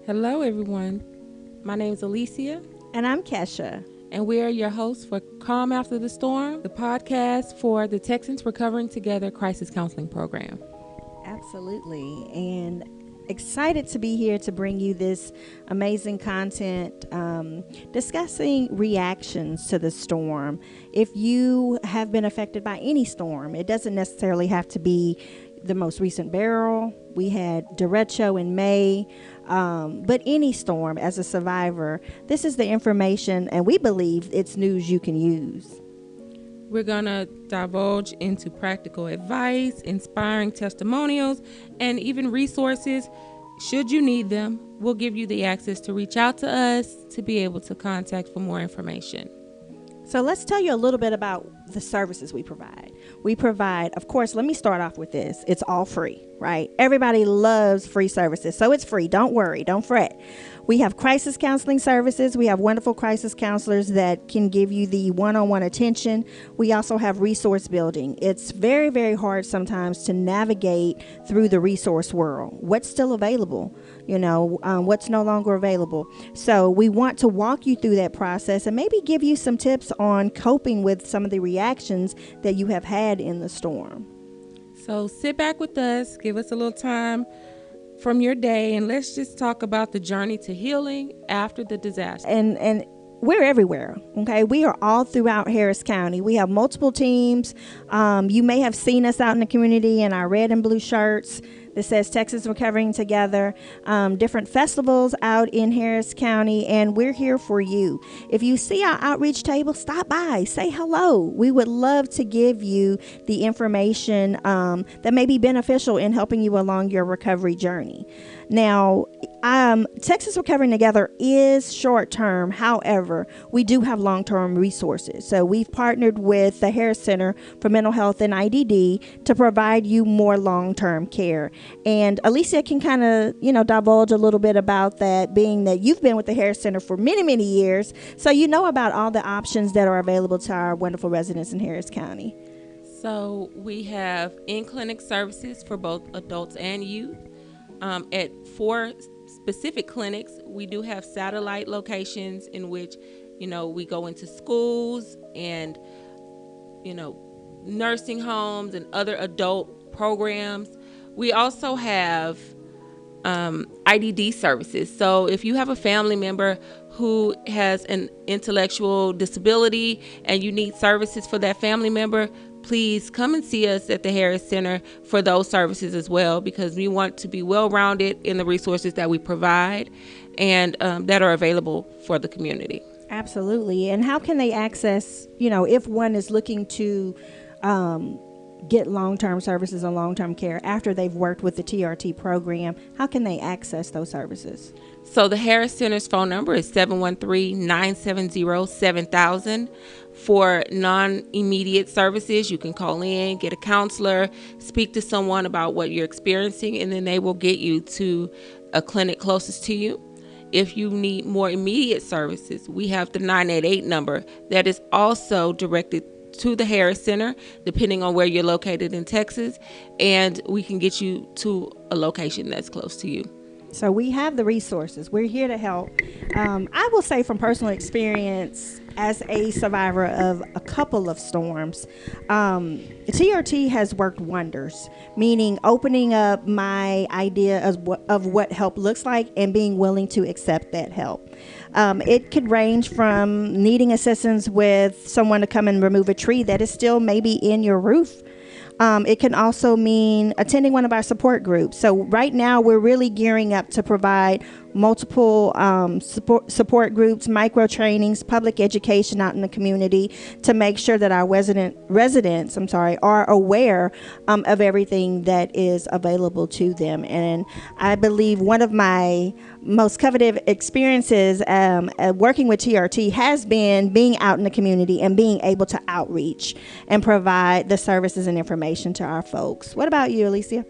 Hello, everyone. My name is Alicia, And I'm Kesha. and we are your hosts for Calm After the Storm, the podcast for the Texans Recovering Together Crisis Counseling Program. Absolutely. And excited to be here to bring you this amazing content discussing reactions to the storm. If you have been affected by any storm, it doesn't necessarily have to be the most recent barrel. We had derecho in May, but any storm as a survivor, this is the information, and we believe it's news you can use. We're going to divulge into practical advice, inspiring testimonials, and even resources. Should you need them, we'll give you the access to reach out to us to be able to contact for more information. So let's tell you a little bit about the services we provide. We provide, of course, let me start off with this. It's all free, right? Everybody loves free services, so it's free. Don't worry, don't fret. We have crisis counseling services. We have wonderful crisis counselors that can give you the one-on-one attention. We also have resource building. It's very, very hard sometimes to navigate through the resource world. What's still available? What's no longer available. So we want to walk you through that process and maybe give you some tips on coping with some of the reactions that you have had in the storm. So sit back with us, give us a little time from your day, and let's just talk about the journey to healing after the disaster. And we're everywhere, okay? We are all throughout Harris County. We have multiple teams. You may have seen us out in the community in our red and blue shirts that says Texans Recovering Together, different festivals out in Harris County, and we're here for you. If you see our outreach table, stop by, say hello. We would love to give you the information that may be beneficial in helping you along your recovery journey. Now, Texas Recovering Together is short-term. However, we do have long-term resources. So we've partnered with the Harris Center for Mental Health and IDD to provide you more long-term care. And Alicia can kind of, divulge a little bit about that, being that you've been with the Harris Center for many, many years. So you know about all the options that are available to our wonderful residents in Harris County. So we have in-clinic services for both adults and youth. At 4 specific clinics, we do have satellite locations in which, we go into schools and, nursing homes and other adult programs. We also have IDD services. So if you have a family member who has an intellectual disability and you need services for that family member, please come and see us at the Harris Center for those services as well, because we want to be well-rounded in the resources that we provide and that are available for the community. Absolutely. And how can they access, if one is looking to get long-term services and long-term care after they've worked with the TRT program, how can they access those services? So the Harris Center's phone number is 713-970-7000. For non-immediate services, you can call in, get a counselor, speak to someone about what you're experiencing, and then they will get you to a clinic closest to you. If you need more immediate services, we have the 988 number that is also directed to the Harris Center, depending on where you're located in Texas, and we can get you to a location that's close to you. So we have the resources. We're here to help. I will say from personal experience, as a survivor of a couple of storms, TRT has worked wonders, meaning opening up my idea of what help looks like and being willing to accept that help. It could range from needing assistance with someone to come and remove a tree that is still maybe in your roof. It can also mean attending one of our support groups. So right now we're really gearing up to provide multiple support groups, micro trainings, public education out in the community to make sure that our residents are aware of everything that is available to them. And I believe one of my most coveted experiences working with TRT has been being out in the community and being able to outreach and provide the services and information to our folks. What about you, Alicia?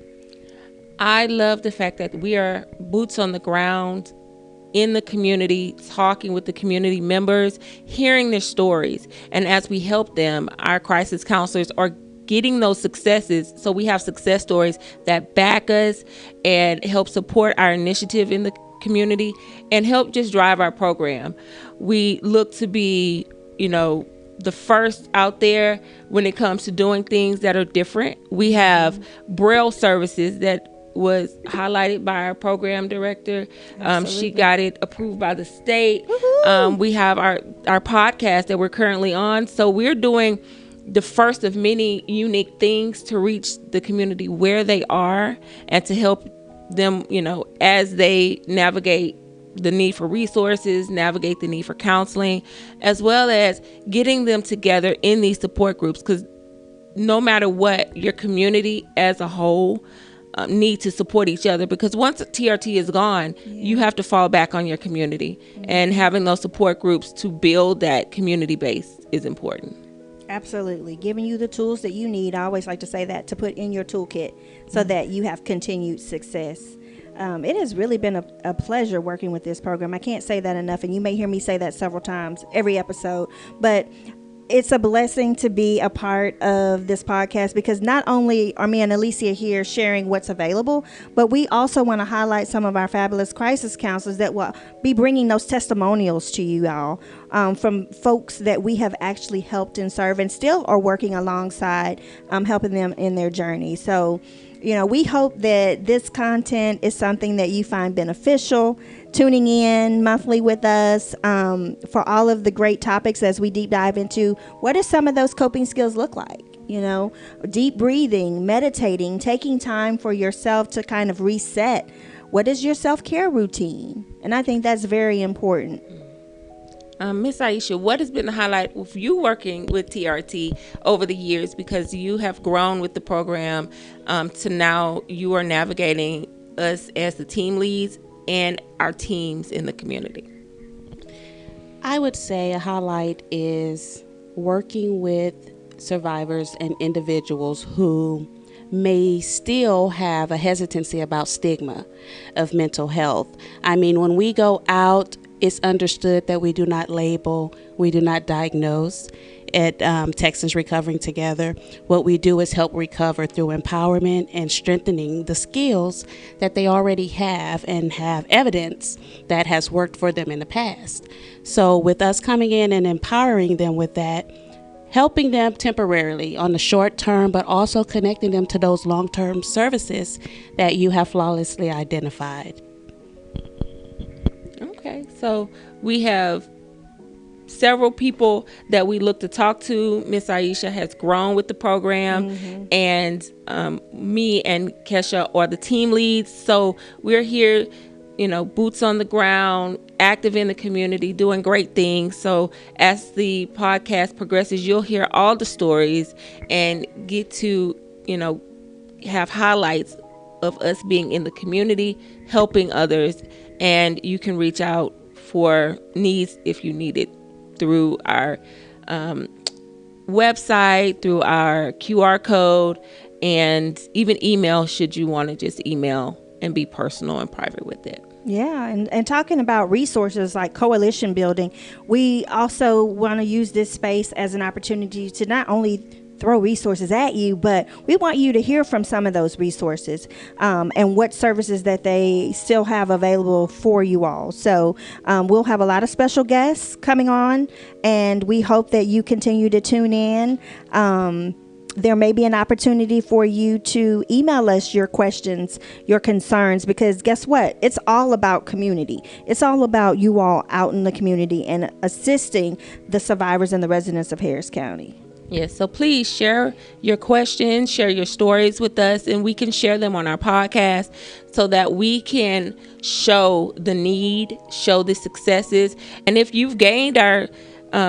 I love the fact that we are boots on the ground in the community, talking with the community members, hearing their stories. And as we help them, our crisis counselors are getting those successes. So we have success stories that back us and help support our initiative in the community and help just drive our program. We look to be, the first out there when it comes to doing things that are different. We have Braille services that was highlighted by our program director. She got it approved by the state. We have our podcast that we're currently on. So we're doing the first of many unique things to reach the community where they are and to help them, as they navigate the need for resources, navigate the need for counseling, as well as getting them together in these support groups. Because no matter what, your community as a whole need to support each other, because once TRT is gone, you have to fall back on your community. And having those support groups to build that community base is important. Absolutely. Giving you the tools that you need. I always like to say that, to put in your toolkit so that you have continued success. It has really been a pleasure working with this program. I can't say that enough, and you may hear me say that several times every episode, but it's a blessing to be a part of this podcast, because not only are me and Iesha here sharing what's available, but we also want to highlight some of our fabulous crisis counselors that will be bringing those testimonials to you all, from folks that we have actually helped and served and still are working alongside, helping them in their journey. So, we hope that this content is something that you find beneficial, tuning in monthly with us for all of the great topics as we deep dive into what do some of those coping skills look like. Deep breathing, meditating, taking time for yourself to kind of reset. What is your self-care routine? And I think that's very important. Miss Iesha, what has been the highlight of you working with TRT over the years, because you have grown with the program to now you are navigating us as the team leads and our teams in the community? I would say a highlight is working with survivors and individuals who may still have a hesitancy about stigma of mental health. I mean, when we go out, it's understood that we do not label, we do not diagnose. At Texans Recovering Together, what we do is help recover through empowerment and strengthening the skills that they already have and have evidence that has worked for them in the past. So with us coming in and empowering them with that, helping them temporarily on the short term, but also connecting them to those long-term services that you have flawlessly identified. Okay, so we have several people that we look to talk to. Miss Iesha has grown with the program, and me and Kesha are the team leads. So we're here, boots on the ground, active in the community, doing great things. So as the podcast progresses, you'll hear all the stories and get to, have highlights of us being in the community, helping others, and you can reach out for needs if you need it through our website, through our QR code, and even email should you want to just email and be personal and private with it. Yeah, and talking about resources like coalition building, we also want to use this space as an opportunity to not only throw resources at you, but we want you to hear from some of those resources and what services that they still have available for you all. So we'll have a lot of special guests coming on, and we hope that you continue to tune in. There may be an opportunity for you to email us your questions, your concerns, because guess what? It's all about community. It's all about you all out in the community and assisting the survivors and the residents of Harris County. Yes, so please share your questions, share your stories with us, and we can share them on our podcast so that we can show the need, show the successes. And if you've gained our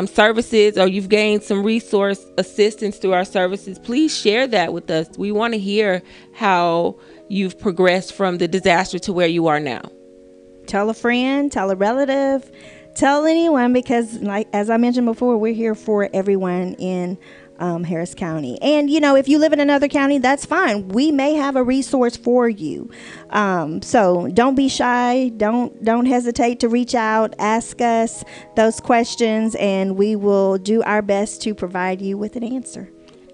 services or you've gained some resource assistance through our services, please share that with us. We want to hear how you've progressed from the disaster to where you are now. Tell a friend, tell a relative, tell anyone, because as I mentioned before, we're here for everyone in Harris County. And if you live in another county, that's fine. We may have a resource for you. So don't be shy. Don't hesitate to reach out, ask us those questions, and we will do our best to provide you with an answer.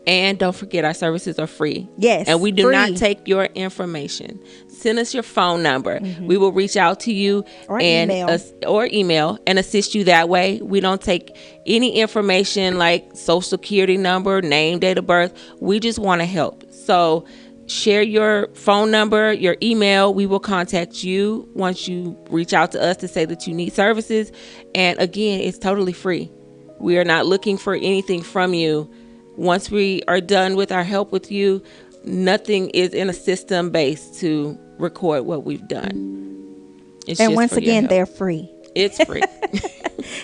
And don't forget, our services are free. Yes, And we do free. not take your information. Send us your phone number. We will reach out to you Or and email. or email and assist you that way. We don't take any information like social security number, name, date of birth. We just want to help. So share your phone number, your email. We will contact you once you reach out to us to say that you need services. And again, it's totally free. We are not looking for anything from you. Once we are done with our help with you, nothing is in a system base to record what we've done. It's And just once for your again, help. they're free. It's free.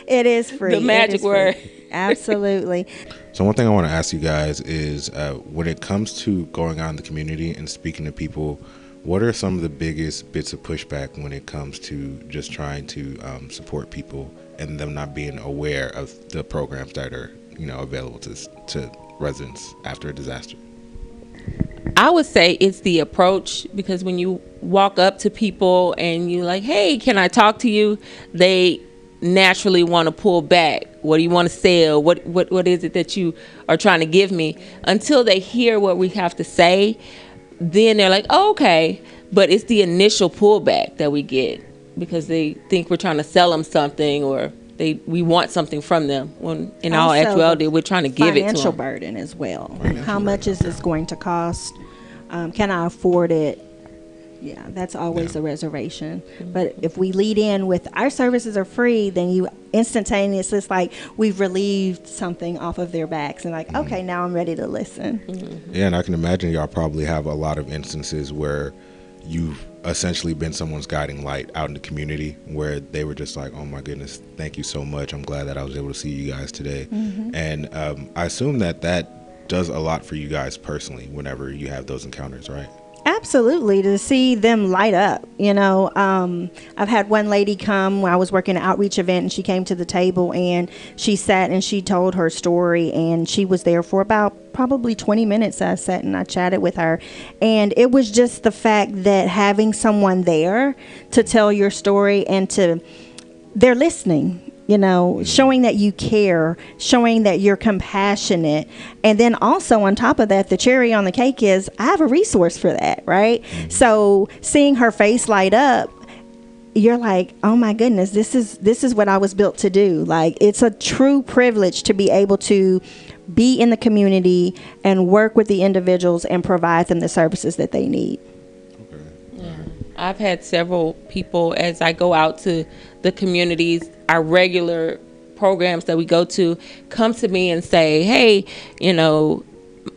It is free. The magic It is free. word. Absolutely. So one thing I want to ask you guys is when it comes to going out in the community and speaking to people, what are some of the biggest bits of pushback when it comes to just trying to support people and them not being aware of the programs that are, available to residents after a disaster? I would say it's the approach, because when you walk up to people and you're like, hey, can I talk to you? They naturally want to pull back. What do you want to sell? What is it that you are trying to give me? Until they hear what we have to say, then they're like, oh, okay. But it's the initial pullback that we get because they think we're trying to sell them something, or we want something from them, when in all Also, actuality we're trying to give it to financial them. burden as well. How much is this going to cost? Can I afford it? Yeah, that's always a reservation. But if we lead in with our services are free, then you instantaneously, it's like we've relieved something off of their backs and like, okay, now I'm ready to listen. Yeah, and I can imagine y'all probably have a lot of instances where you've essentially been someone's guiding light out in the community, where they were just like, oh my goodness, thank you so much. I'm glad that I was able to see you guys today. And I assume that does a lot for you guys personally whenever you have those encounters, right? Absolutely, to see them light up. I've had one lady come when I was working an outreach event, and she came to the table and she sat and she told her story, and she was there for about probably 20 minutes. I sat and I chatted with her, and it was just the fact that having someone there to tell your story and they're listening. Showing that you care, showing that you're compassionate. And then also on top of that, the cherry on the cake is I have a resource for that, right? So seeing her face light up, you're like, oh my goodness, this is what I was built to do. Like, it's a true privilege to be able to be in the community and work with the individuals and provide them the services that they need. I've had several people, as I go out to the communities, our regular programs that we go to, come to me and say, hey,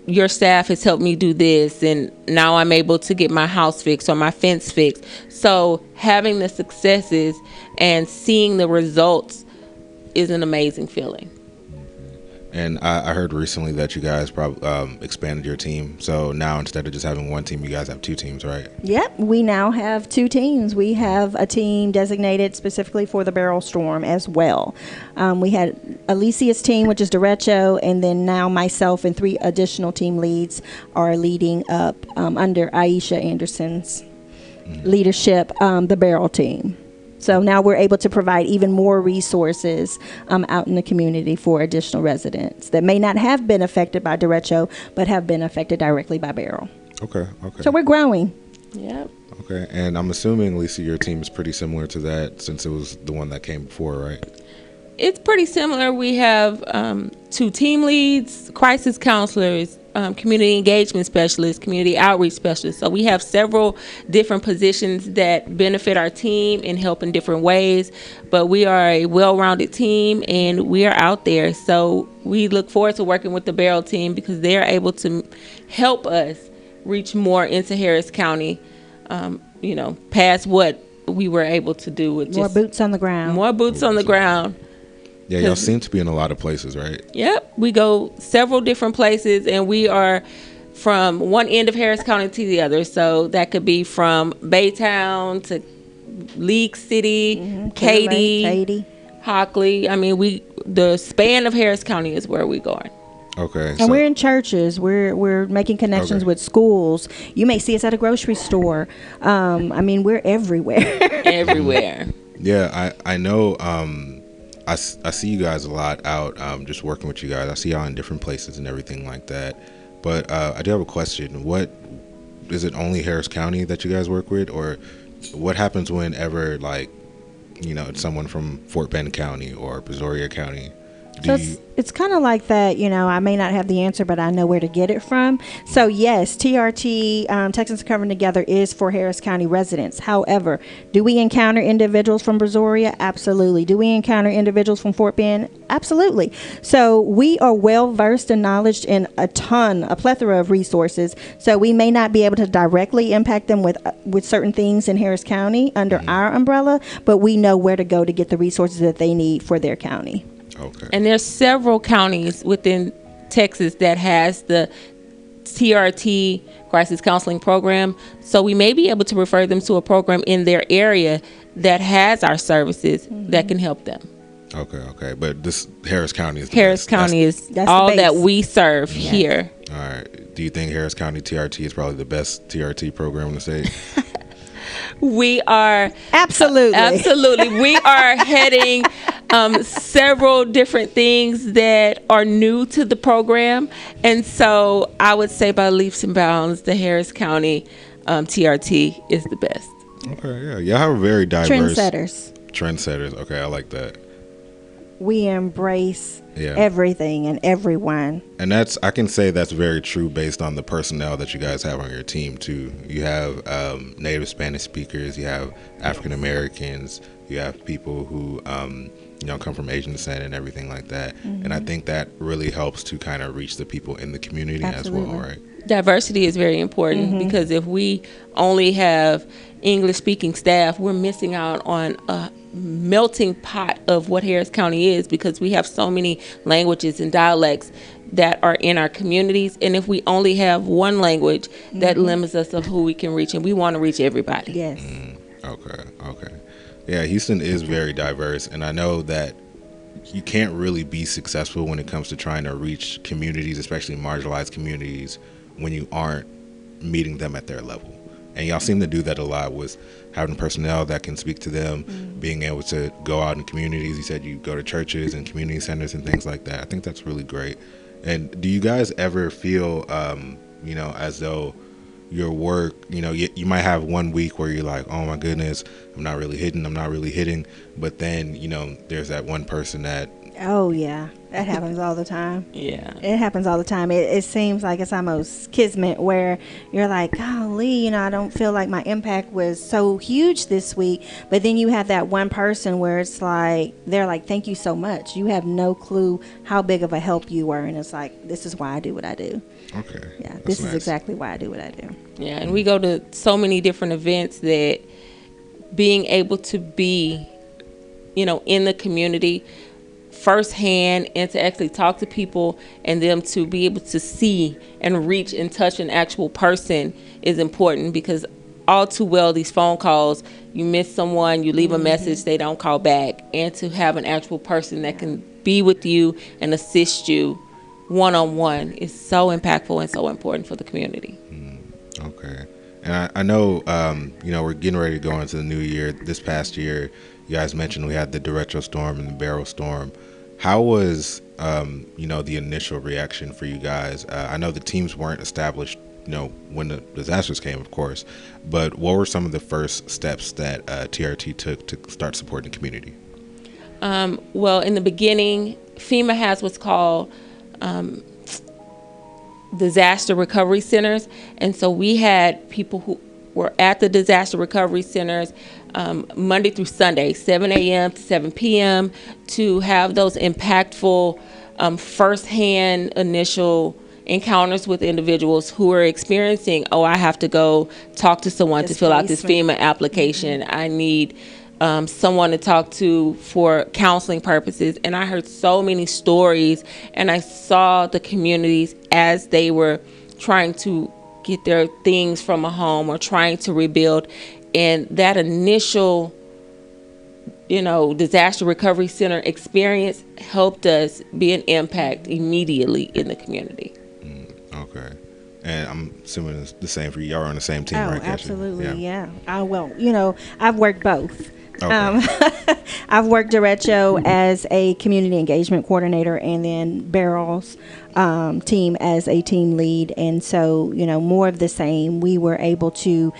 your staff has helped me do this, and now I'm able to get my house fixed or my fence fixed. So having the successes and seeing the results is an amazing feeling. And I heard recently that you guys probably expanded your team. So now instead of just having one team, you guys have two teams, right? Yep, we now have two teams. We have a team designated specifically for the barrel storm as well. We had Alessia's team, which is derecho, and then now myself and 3 additional team leads are leading up under Iesha Anderson's leadership, the barrel team. So now we're able to provide even more resources out in the community for additional residents that may not have been affected by derecho, but have been affected directly by barrel. Okay. So we're growing. Yep. Okay. And I'm assuming, Lisa, your team is pretty similar to that since it was the one that came before, right? It's pretty similar. We have 2 team leads, crisis counselors, community engagement specialists, community outreach specialists. So we have several different positions that benefit our team and help in different ways. But we are a well-rounded team, and we are out there. So we look forward to working with the Barrel team because they are able to help us reach more into Harris County, past what we were able to do with More just boots on the ground. more boots on the ground. Yeah, y'all seem to be in a lot of places, right? Yep, we go several different places, and we are from one end of Harris County to the other. So that could be from Baytown to League City, Katy, Hockley. I mean, the span of Harris County is where we're going. Okay. And we're in churches. We're making connections with schools. You may see us at a grocery store. We're everywhere. Everywhere. Yeah, I know. I see you guys a lot out, just working with you guys. I see y'all in different places and everything like that. But I do have a question. What is it? Only Harris County that you guys work with, or what happens whenever, like, it's someone from Fort Bend County or Brazoria County? So it's kind of like that, I may not have the answer, but I know where to get it from. So yes, TRT, Texans Recovering Together, is for Harris County residents. However, do we encounter individuals from Brazoria? Absolutely. Do we encounter individuals from Fort Bend? Absolutely. So we are well versed and knowledge in a plethora of resources. So we may not be able to directly impact them with certain things in Harris County under our umbrella, but we know where to go to get the resources that they need for their county. Okay. And there's several counties within Texas that has the TRT crisis counseling program. So we may be able to refer them to a program in their area that has our services that can help them. Okay. But this Harris County is Harris County is all that we serve here. All right. Do you think Harris County TRT is probably the best TRT program in the state? We are absolutely. We are heading several different things that are new to the program, and so I would say by leaps and bounds, the Harris County TRT is the best. Okay, yeah, y'all have a very diverse trendsetters. Okay, I like that. We embrace everything and everyone. And I can say that's very true based on the personnel that you guys have on your team too. You have native Spanish speakers, you have African Americans, you have people who come from Asian descent and everything like that. And I think that really helps to kind of reach the people in the community as well, right? Diversity is very important because if we only have English speaking staff, we're missing out on a melting pot of what Harris County is, because we have so many languages and dialects that are in our communities, and if we only have one language, that limits us of who we can reach, and we want to reach everybody. Yes. Okay. Yeah, Houston is very diverse, and I know that you can't really be successful when it comes to trying to reach communities, especially marginalized communities, when you aren't meeting them at their level. And y'all seem to do that a lot with having personnel that can speak to them, being able to go out in communities. You said you go to churches and community centers and things like that. I think that's really great. And do you guys ever feel, as though your work, you might have one week where you're like, oh my goodness, I'm not really hitting. But then, there's that one person that, oh yeah, that happens all the time. Yeah, it happens all the time. It seems like it's almost kismet, where you're like, golly, I don't feel like my impact was so huge this week, but then you have that one person where it's like, they're like, thank you so much, you have no clue how big of a help you were, and it's like, this is why I do what I do. Okay, yeah, this is exactly why I do what I do. Yeah, and we go to so many different events that being able to be in the community firsthand, and to actually talk to people and them to be able to see and reach and touch an actual person is important, because all too well these phone calls, you miss someone, you leave a message, they don't call back, and to have an actual person that can be with you and assist you one-on-one is so impactful and so important for the community. Okay. And I know we're getting ready to go into the new year. This past year, you guys mentioned we had the derecho storm and the barrel storm. How was, the initial reaction for you guys? I know the teams weren't established, when the disasters came, of course, but what were some of the first steps that TRT took to start supporting the community? Well, in the beginning, FEMA has what's called disaster recovery centers, and so we had people who were at the disaster recovery centers Monday through Sunday, 7 a.m. to 7 p.m. to have those impactful firsthand initial encounters with individuals who are experiencing, I have to go talk to someone to fill out this FEMA application. I need someone to talk to for counseling purposes. And I heard so many stories, and I saw the communities as they were trying to get their things from a home or trying to rebuild. And that initial, disaster recovery center experience helped us be an impact immediately in the community. Okay. And I'm assuming it's the same for you. Y'all are on the same team, right? Absolutely, yeah. I've worked both. I've worked derecho as a community engagement coordinator, and then Barrel's team as a team lead. And so, more of the same. We were able to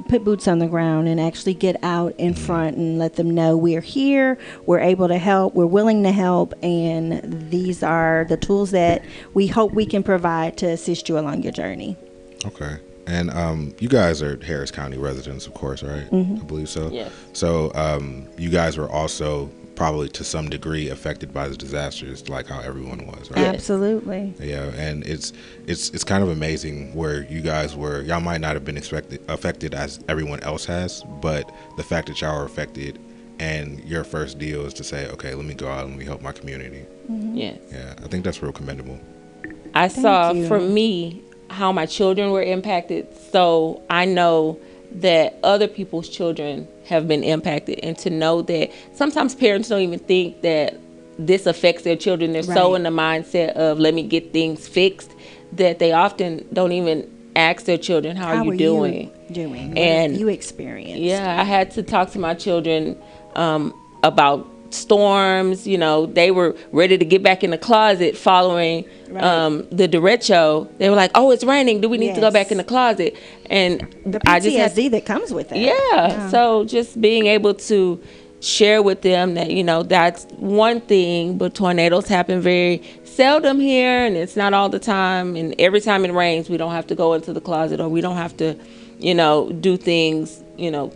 put boots on the ground and actually get out in front and let them know we're here, we're able to help, we're willing to help, and these are the tools that we hope we can provide to assist you along your journey. Okay. And you guys are Harris County residents, of course, right? I believe so. Yes. So you guys were also probably to some degree affected by the disasters, like how everyone was, right? Yes. Absolutely. Yeah, and it's kind of amazing where you guys were. Y'all might not have been affected as everyone else has, but the fact that y'all are affected, and your first deal is to say, okay, let me go out and let me help my community. Yes. Yeah, I think that's real commendable. I saw you. for me how my children were impacted, so I know that other people's children have been impacted, and to know that sometimes parents don't even think that this affects their children. They're so Right. in the mindset of let me get things fixed that they often don't even ask their children how are you doing. What And have you experienced? Yeah, I had to talk to my children about storms. They were ready to get back in the closet following the derecho. They were like, "Oh, it's raining. Do we need to go Yes. back in the closet?" And The I just had PTSD that comes with that. yeah. So just being able to share with them that, that's one thing, but tornadoes happen very seldom here, and it's not all the time. And every time it rains, we don't have to go into the closet, or we don't have to, do things,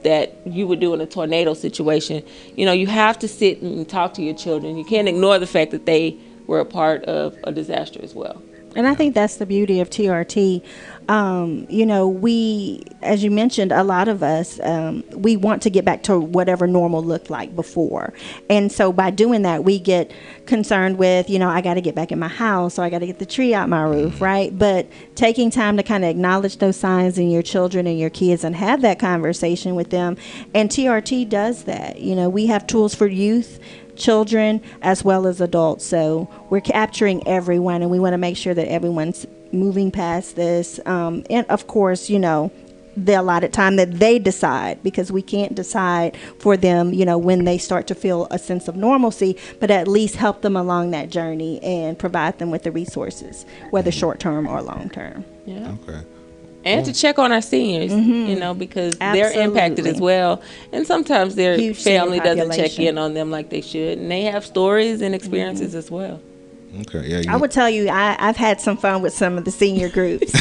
that you would do in a tornado situation. You have to sit and talk to your children. You can't ignore the fact that they were a part of a disaster as well. And I think that's the beauty of TRT. We, as you mentioned, a lot of us, we want to get back to whatever normal looked like before. And so by doing that, we get concerned with, I got to get back in my house, or I got to get the tree out my roof, right? But taking time to kind of acknowledge those signs in your children and your kids and have that conversation with them. And TRT does that. We have tools for youth, children, as well as adults. So we're capturing everyone, and we want to make sure that everyone's moving past this. And of course, the allotted time that they decide, because we can't decide for them, when they start to feel a sense of normalcy, but at least help them along that journey and provide them with the resources, whether short term or long term. Yeah. Okay. And to check on our seniors, because they're impacted Absolutely. as well. And sometimes their Huge senior family doesn't check population. in on them like they should. And they have stories and experiences as well. Okay. Yeah. I would tell you, I've had some fun with some of the senior groups.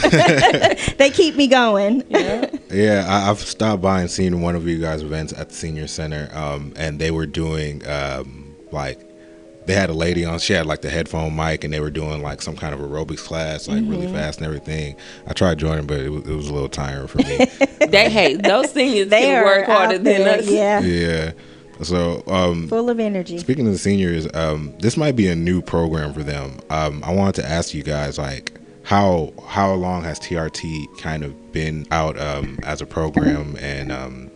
They keep me going. Yeah. Yeah, I've stopped by and seen one of you guys' events at the senior center, and they were doing they had a lady on. She had like the headphone mic, and they were doing like some kind of aerobics class, like really fast and everything. I tried joining, but it was a little tiring for me. Those seniors They can are work harder out than there, us. yeah, Yeah. So full of energy. speaking of the seniors, this might be a new program for them. I wanted to ask you guys, like, how long has TRT kind of been out as a program, and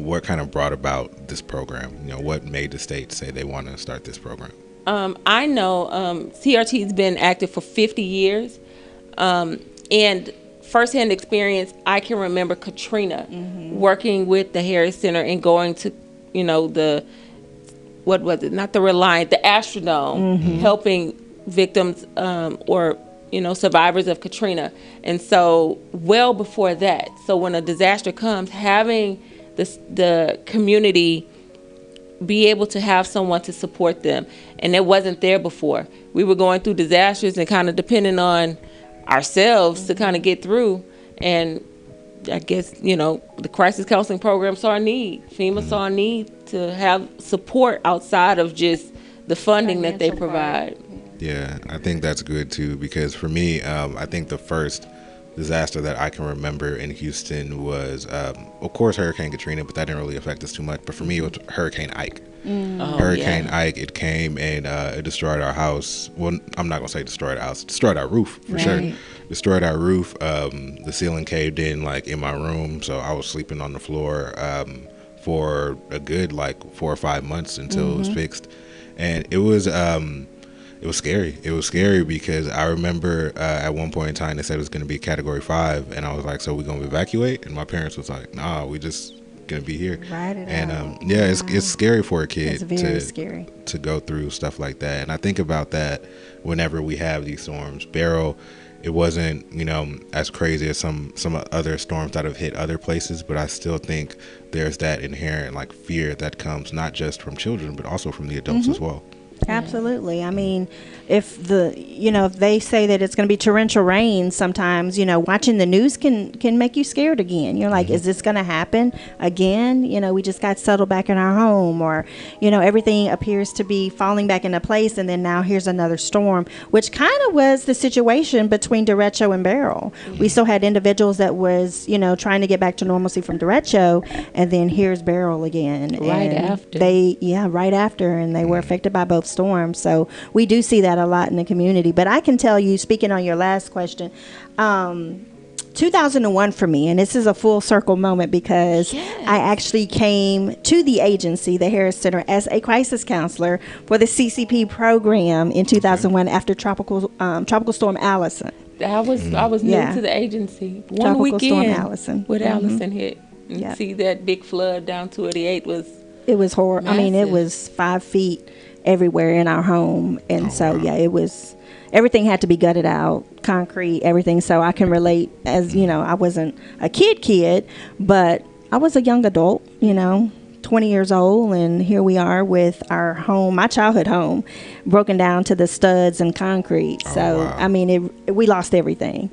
what kind of brought about this program? What made the state say they want to start this program? I know TRT's been active for 50 years. And firsthand experience, I can remember Katrina working with the Harris Center and going to, the Astrodome, helping victims or survivors of Katrina. And so well before that, so when a disaster comes, having the community be able to have someone to support them, and it wasn't there before. We were going through disasters and kind of depending on ourselves to kind of get through. And I guess the crisis counseling program saw a need. FEMA saw a need to have support outside of just the funding that they Financial provide. Yeah, I think that's good too, because for me, I think the first disaster that I can remember in Houston was, of course, Hurricane Katrina, but that didn't really affect us too much. But for me, it was Hurricane Ike. Hurricane Ike, it came and it destroyed our house. Well, I'm not going to say destroyed our house. It destroyed our roof, for sure. Destroyed our roof. The ceiling caved in, like, in my room, so I was sleeping on the floor for a good, 4 or 5 months until it was fixed. And it was scary. It was scary because I remember at one point in time they said it was going to be Category 5, and I was like, so we're going to evacuate? And my parents was like, nah, we just going to be here. Write it And out. yeah, it's scary for a It's kid very scary to go through stuff like that. And I think about that whenever we have these storms. Beryl, it wasn't, as crazy as some other storms that have hit other places, but I still think there's that inherent like fear that comes not just from children but also from the adults as well. Absolutely. I mean, if if they say that it's going to be torrential rain sometimes, watching the news can make you scared again. You're like, is this going to happen again? We just got settled back in our home, or, everything appears to be falling back into place. And then now here's another storm, which kind of was the situation between derecho and Beryl. We still had individuals that was, trying to get back to normalcy from derecho. And then here's Beryl again. Right and after. right after. And they were affected by both storms. So we do see that a lot in the community. But I can tell you, speaking on your last question, 2001 for me, and this is a full circle moment because I actually came to the agency, the Harris Center, as a crisis counselor for the CCP program in 2001 after tropical storm Allison. I was new to the agency. One Tropical storm weekend Allison. with Allison hit. And Yep. see that big flood down 288 was... It was horrible. I mean, it Massive. was 5 feet everywhere in our home. And it was, everything had to be gutted out, concrete, everything. So I can relate, as, I wasn't a kid, but I was a young adult, 20 years old. And here we are with our home, my childhood home, broken down to the studs and concrete. So, I mean, we lost everything.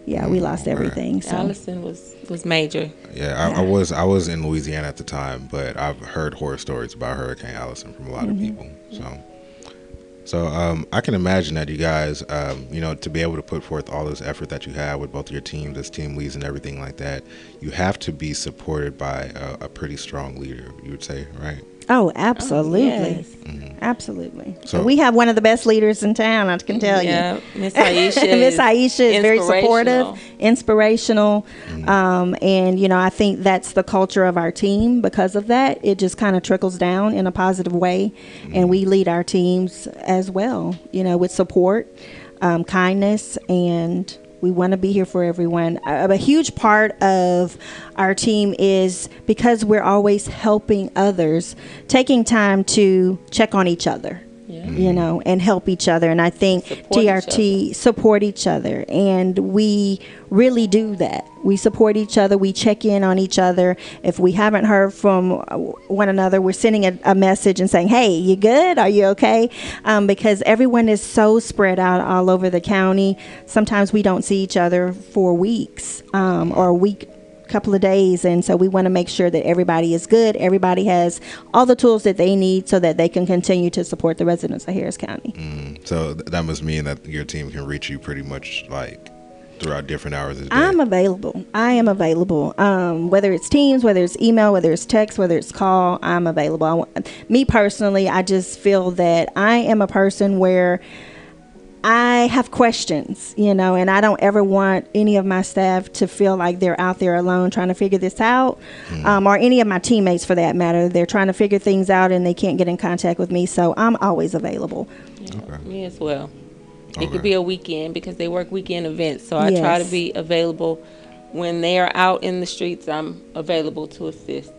Yeah, we lost everything. So. Allison was major. Yeah, I was in Louisiana at the time, but I've heard horror stories about Hurricane Allison from a lot of people. So I can imagine that you guys, to be able to put forth all this effort that you have with both your teams as team leads and everything like that, you have to be supported by a pretty strong leader, you would say, right? Oh, absolutely. Yes. Absolutely. So we have one of the best leaders in town, I can tell you. Yeah, Miss Iesha. Miss Iesha is very supportive, inspirational. inspirational. And, I think that's the culture of our team. Because of that, it just kind of trickles down in a positive way. And we lead our teams as well, with support, kindness, and we want to be here for everyone. A huge part of our team is because we're always helping others, taking time to check on each other. And help each other. And I think TRT support each other. And we really do that. We support each other. We check in on each other. If we haven't heard from one another, we're sending a message and saying, hey, you good? Are you okay? Because everyone is so spread out all over the county. Sometimes we don't see each other for weeks or a week. Couple of days, and so we want to make sure that everybody is good, everybody has all the tools that they need so that they can continue to support the residents of Harris County. So that must mean that your team can reach you pretty much like throughout different hours of the day. I am available, whether it's Teams, whether it's email, whether it's text, whether it's call. I'm available. Me personally, I just feel that I am a person where I have questions, and I don't ever want any of my staff to feel like they're out there alone trying to figure this out, or any of my teammates for that matter. They're trying to figure things out and they can't get in contact with me, so I'm always available. Me as well. It could be a weekend because they work weekend events, so I try to be available. When they are out in the streets, I'm available to assist.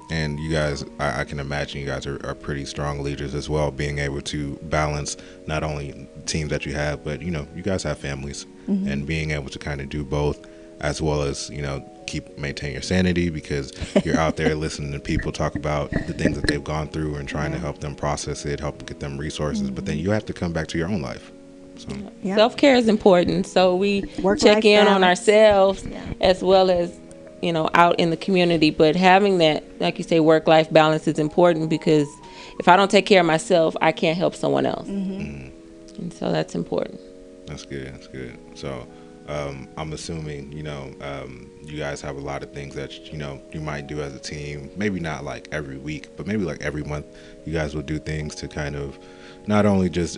And you guys, I can imagine you guys are pretty strong leaders as well, being able to balance not only teams that you have, but you guys have families, and being able to kind of do both, as well as maintain your sanity, because you're out there listening to people talk about the things that they've gone through and trying to help them process it, help get them resources, but then you have to come back to your own life. So self-care is important, so we check in on ourselves as well as out in the community. But having that, like you say, work-life balance is important, because if I don't take care of myself, I can't help someone else. And so that's important. That's good. So I'm assuming you guys have a lot of things that you might do as a team, maybe not like every week, but maybe like every month you guys will do things to kind of not only just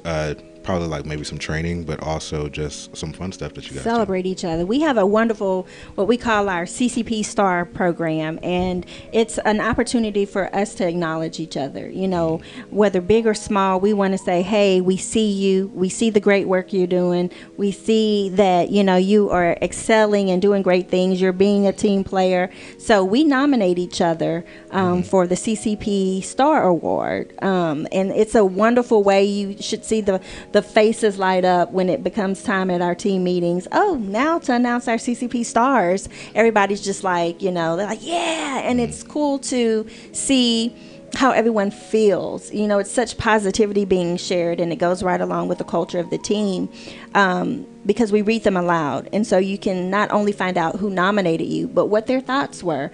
probably like maybe some training, but also just some fun stuff that you guys Celebrate each other. We have a wonderful, what we call our CCP Star program, and it's an opportunity for us to acknowledge each other. You know, whether big or small, we want to say, hey, we see you. We see the great work you're doing. We see that, you know, you are excelling and doing great things. You're being a team player. So we nominate each other for the CCP Star Award. And it's a wonderful way. You should see the faces light up when it becomes time at our team meetings. Oh, now to announce our CCP stars, everybody's just like, you know, they're like, yeah. And it's cool to see how everyone feels. You know, it's such positivity being shared, and it goes right along with the culture of the team, because we read them aloud. And so you can not only find out who nominated you, but what their thoughts were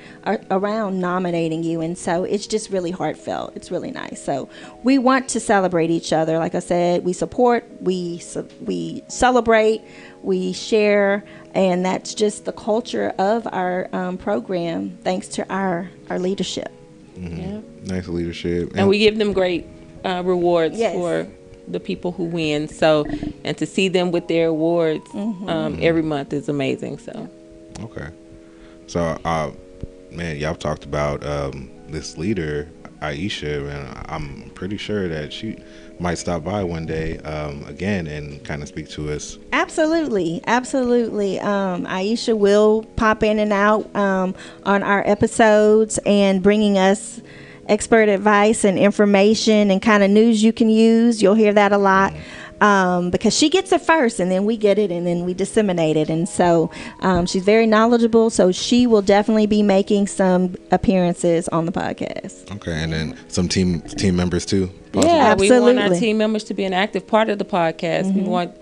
around nominating you. And so it's just really heartfelt. It's really nice. So we want to celebrate each other. Like I said, we support, we celebrate, we share, and that's just the culture of our program, thanks to our leadership. Yeah. Nice leadership. And we give them great rewards Yes. for the people who win. So, and to see them with their awards every month is amazing. So, Okay. So, man, y'all talked about this leader, Iesha, and I'm pretty sure that she might stop by one day again and kind of speak to us. Absolutely. Iesha will pop in and out on our episodes and bringing us expert advice and information and kind of news you can use. You'll hear that a lot. Because she gets it first, and then we get it, and then we disseminate it. And so she's very knowledgeable, so she will definitely be making some appearances on the podcast. Okay, and then some team members too. yeah, Absolutely. we want our team members to be an active part of the podcast. We want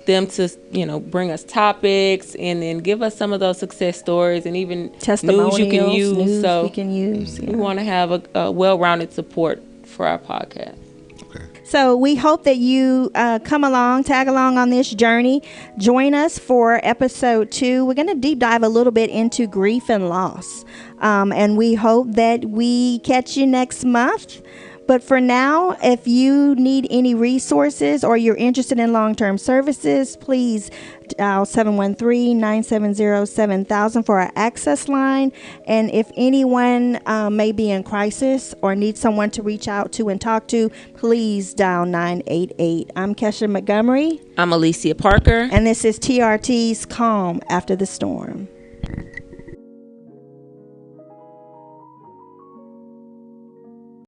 them to, you know, bring us topics and then give us some of those success stories and even Testimonials, news you can use. news So we can use. we want to have a well-rounded support for our podcast. Okay. So we hope that you tag along on this journey. Join us for episode 2. We're going to deep dive a little bit into grief and loss. And we hope that we catch you next month. But for now, if you need any resources or you're interested in long-term services, please dial 713-970-7000 for our access line. And if anyone may be in crisis or needs someone to reach out to and talk to, please dial 988. I'm Kesha Montgomery. I'm Alicia Parker. And this is TRT's Calm After the Storm.